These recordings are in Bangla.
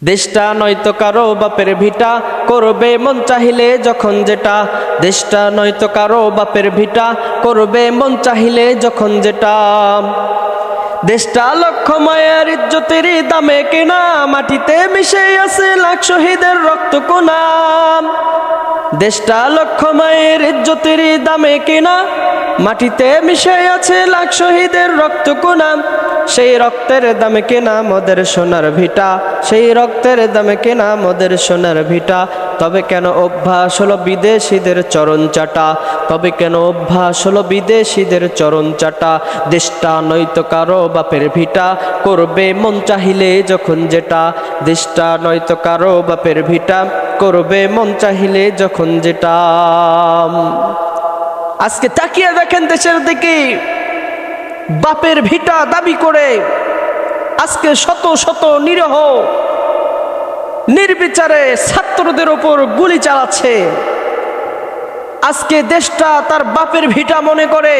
দেশটা নয়তো কারো বাপের ভিটা, করবে মন চাহিলে যখন যেটা। দেশটা নয়তো কারো বাপের ভিটা, করবে মন চাহিলে যখন যেটা। দেশটা লক্ষ মায়ের ইজ্জতের দামে কেনা, মাটিতে মিশে আছে লাখ শহীদের রক্ত কোনা। দেশটা লক্ষ মায়ের ইজ্জতের দামে কেনা, মাটিতে মিশে আছে লাখ শহীদের রক্ত কোনা। সেই রক্তের দামে কেনা মোদের সোনার ভিটা, সেই রক্তের দামে কেনা মোদের সোনার ভিটা। তবে কেন অভ্যাস হলো বিদেশিদের চরণ চাটা, তবে কেন অভ্যাস হলো বিদেশিদের চরণ চাটা। দেশটা নয়তো কারো বাপের ভিটা, করবে মন চাহিলে যখন যেটা। দেশটা নয়তো কারো বাপের ভিটা, করবে মন চাহিলে যখন যেটা। আজকে তাকিয়ে দেখেন দেশের দিকে, বাপের ভিটা দাবি করে আজকে শত শত নিরীহ নির্বিচারে ছাত্রদের উপর গুলি চালাচ্ছে। আজকে দেশটা তার বাপের ভিটা মনে করে।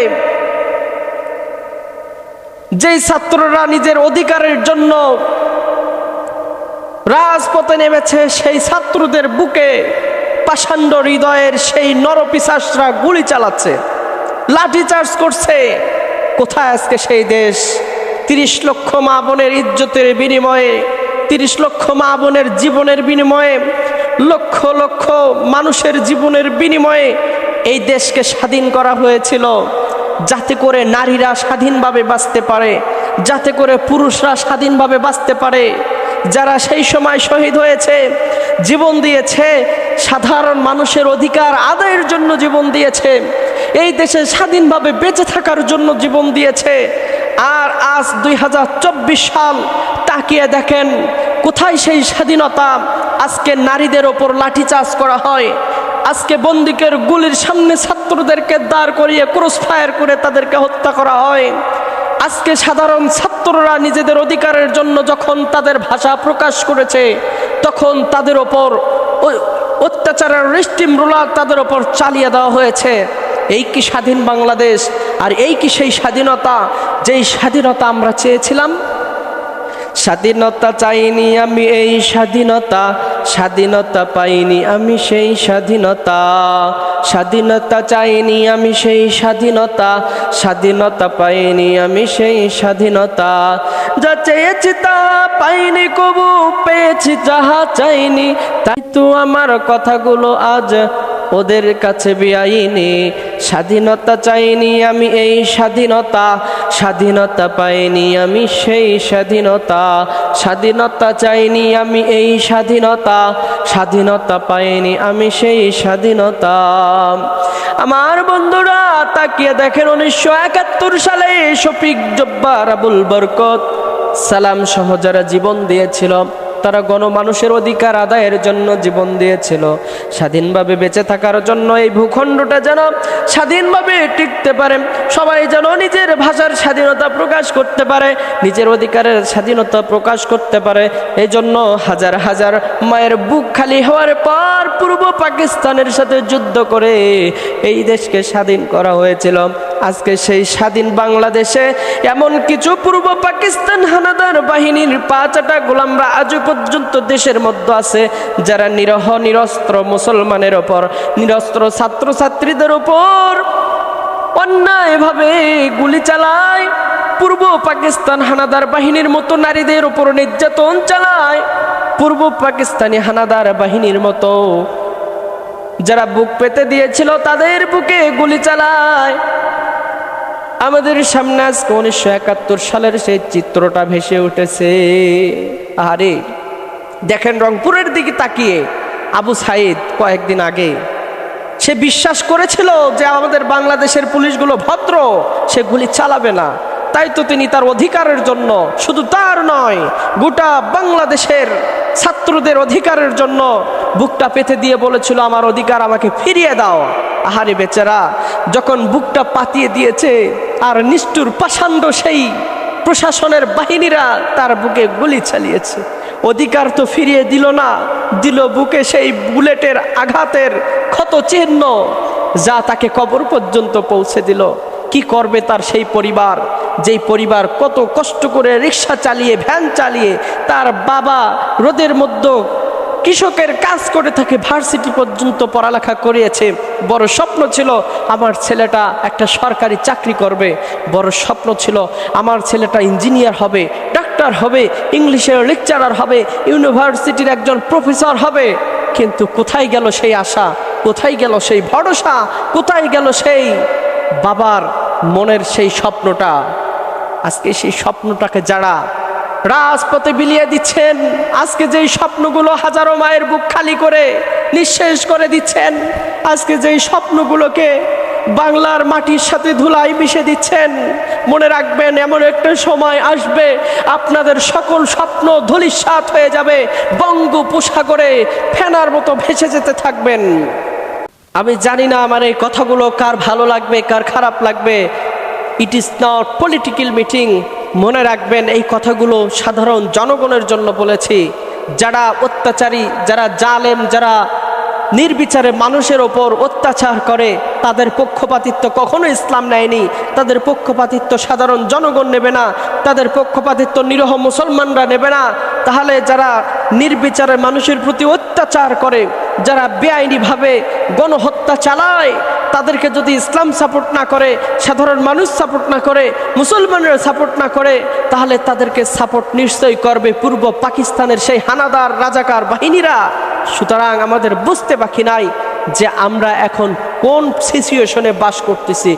যেই ছাত্ররা নিজের অধিকারের জন্য রাজপথে নেমেছে, সেই ছাত্রদের বুকে পাষাণ্ড হৃদয়ের সেই নরপিশাচরা গুলি চালাচ্ছে, লাঠিচার্জ করছে। কোথায় আজকে সেই দেশ? ৩০ লক্ষ মা বোনের ইজ্জতের বিনিময়ে, ৩০ লক্ষ মা বোনের জীবনের বিনিময়ে, লক্ষ লক্ষ মানুষের জীবনের বিনিময়ে এই দেশকে স্বাধীন করা হয়েছিল, যাতে করে নারীরা স্বাধীনভাবে বাঁচতে পারে, যাতে করে পুরুষরা স্বাধীনভাবে বাঁচতে পারে। যারা সেই সময় শহীদ হয়েছে, জীবন দিয়েছে, সাধারণ মানুষের অধিকার আদায়ের জন্য জীবন দিয়েছে, এই দেশে স্বাধীনভাবে বেঁচে থাকার জন্য জীবন দিয়েছে। আর আজ 2024 সাল, তাকিয়ে দেখেন কোথায় সেই স্বাধীনতা? আজকে নারীদের ওপর লাঠিচার্জ করা হয়, আজকে বন্দুকের গুলির সামনে ছাত্রদেরকে দাঁড় করিয়ে ক্রস ফায়ার করে তাদেরকে হত্যা করা হয়। আজকে সাধারণ ছাত্ররা নিজেদের অধিকারের জন্য যখন তাদের ভাষা প্রকাশ করেছে, তখন তাদের ওপর অত্যাচারের রিস্টিম রোলার তাদের ওপর চালিয়ে দেওয়া হয়েছে। এই কি স্বাধীন বাংলাদেশ? আর এই কি সেই স্বাধীনতা, যেই স্বাধীনতা আমরা চেয়েছিলাম? স্বাধীনতা চাইনি আমি এই স্বাধীনতা, স্বাধীনতা পাইনি আমি সেই স্বাধীনতা। স্বাধীনতা চাইনি আমি সেই স্বাধীনতা, স্বাধীনতা পাইনি আমি সেই স্বাধীনতা। যা চেয়েছি তা পাইনি, কবু পেয়েছি যাহা চাইনি। তাই তো আমার কথাগুলো আজ ওদের কাছে বেআইনি। স্বাধীনতা চাইনি আমি এই স্বাধীনতা, স্বাধীনতা পাইনি আমি সেই স্বাধীনতা। স্বাধীনতা চাইনি আমি এই স্বাধীনতা, স্বাধীনতা পাইনি আমি সেই স্বাধীনতা। আমার বন্ধুরা তাকিয়ে দেখেন 1971 সালে শফিক জব্বার, আবুল বরকত, সালাম সহ যারা জীবন দিয়েছিল, তারা গণমানুষের অধিকার আদায়ের জন্য জীবন দিয়েছিল, স্বাধীনভাবে বেঁচে থাকার জন্য। এই ভূখণ্ডটা যেন স্বাধীনভাবে টিকতে পারে, সবাই যেন নিজের ভাষার স্বাধীনতা প্রকাশ করতে পারে, নিজের অধিকারের স্বাধীনতা প্রকাশ করতে পারে। এই জন্য হাজার হাজার মায়ের বুক খালি হওয়ার পর পূর্ব পাকিস্তানের সাথে যুদ্ধ করে এই দেশকে স্বাধীন করা হয়েছিল। আজকে সেই স্বাধীন বাংলাদেশে এমন কিছু পূর্ব পাকিস্তান হানাদার বাহিনীর পাঁচটা গোলামরা আজও পর্যন্ত দেশের মধ্যে আছে, যারা নিরহ নিরস্ত্র মুসলমানের ওপর, নিরস্ত্র ছাত্রছাত্রীদের উপর অন্যায়ভাবে গুলি চালায়। পূর্ব পাকিস্তান হানাদার বাহিনীর মতো নারীদের উপর নির্যাতন চালায়। পূর্ব পাকিস্তানি হানাদার বাহিনীর মতো যারা বুক পেতে দিয়েছিল তাদের বুকে গুলি চালায়। আমাদের সামনে আজকে 1971 সালের সেই চিত্রটা ভেসে উঠেছে। আরে দেখেন রংপুরের দিকে তাকিয়ে, আবু সাইদ কয়েকদিন আগে সে বিশ্বাস করেছিল যে আমাদের বাংলাদেশের পুলিশগুলো ভদ্র, সে গুলি চালাবে না। তাই তো তিনি তার অধিকারের জন্য, শুধু তার নয় গোটা বাংলাদেশের ছাত্রদের অধিকারের জন্য বুকটা পেতে দিয়ে বলেছিল, আমার অধিকার আমাকে ফিরিয়ে দাও। আহারে বেচারা, যখন বুকটা পাতিয়ে দিয়েছে আর নিষ্ঠুর পাষাণ্ড সেই প্রশাসনের বাহিনীরা তার বুকে গুলি চালিয়েছে, অধিকার তো ফিরিয়ে দিল না, দিল বুকে সেই বুলেটের আঘাতের ক্ষত চিহ্ন, যা তাকে কবর পর্যন্ত পৌঁছে দিল। কি করবে তার সেই পরিবার? যেই পরিবার কত কষ্ট করে রিক্সা চালিয়ে ভ্যান চালিয়ে তার বাবা রোদের মধ্যে কৃষকের কাজ করে থাকে, ভার্সিটি পর্যন্ত পড়ালেখা করিয়েছে, বড় স্বপ্ন ছিল আমার ছেলেটা একটা সরকারি চাকরি করবে, বড় স্বপ্ন ছিল আমার ছেলেটা ইঞ্জিনিয়ার হবে, ডাক্তার হবে, ইংলিশের লেকচারার হবে, ইউনিভার্সিটির একজন প্রফেসর হবে। কিন্তু কোথায় গেল সেই আশা, কোথায় গেল সেই ভরসা, কোথায় গেল সেই বাবার মনের সেই স্বপ্নটা? আজকে সেই স্বপ্নটাকে যারা রাজপথে বিলিয়ে দিচ্ছেন, আজকে যেই স্বপ্নগুলো হাজারো মায়ের বুক খালি করে নিঃশেষ করে দিচ্ছেন, আজকে যেই স্বপ্নগুলোকে বাংলার মাটির সাথে ধুলাই মিশে দিচ্ছেন, মনে রাখবেন এমন একটা সময় আসবে আপনাদের সকল স্বপ্ন ধূলিসাৎ হয়ে যাবে, বঙ্গোপসাগরে ফেনার মতো ভেসে যেতে থাকবেন। আমি জানি না আমার এই কথাগুলো কার ভালো লাগবে কার খারাপ লাগবে। It is not political meeting. মনে রাখবেন এই কথাগুলো সাধারণ জনগণের জন্য বলেছি। যারা অত্যাচারী, যারা জালেম, যারা নির্বিচারে মানুষের ওপর অত্যাচার করে তাদের পক্ষপাতিত্ব কখনো ইসলাম নেয়নি, তাদের পক্ষপাতিত্ব সাধারণ জনগণ নেবে না, তাদের পক্ষপাতিত্ব নিরীহ মুসলমানরা নেবে না। তাহলে যারা নির্বিচারে মানুষের প্রতি অত্যাচার করে, যারা বেআইনিভাবে গণহত্যা চালায়, তাদেরকে যদি ইসলাম সাপোর্ট না করে, সাধারণ মানুষ সাপোর্ট না করে, মুসলমানরা সাপোর্ট না করে, তাহলে তাদেরকে সাপোর্ট নিশ্চয়ই করবে পূর্ব পাকিস্তানের সেই হানাদার রাজাকার বাহিনীরা। সুতরাং আমাদের বুঝতে বাকি নাই যে আমরা এখন কোন সিচুয়েশনে বাস করতেছি।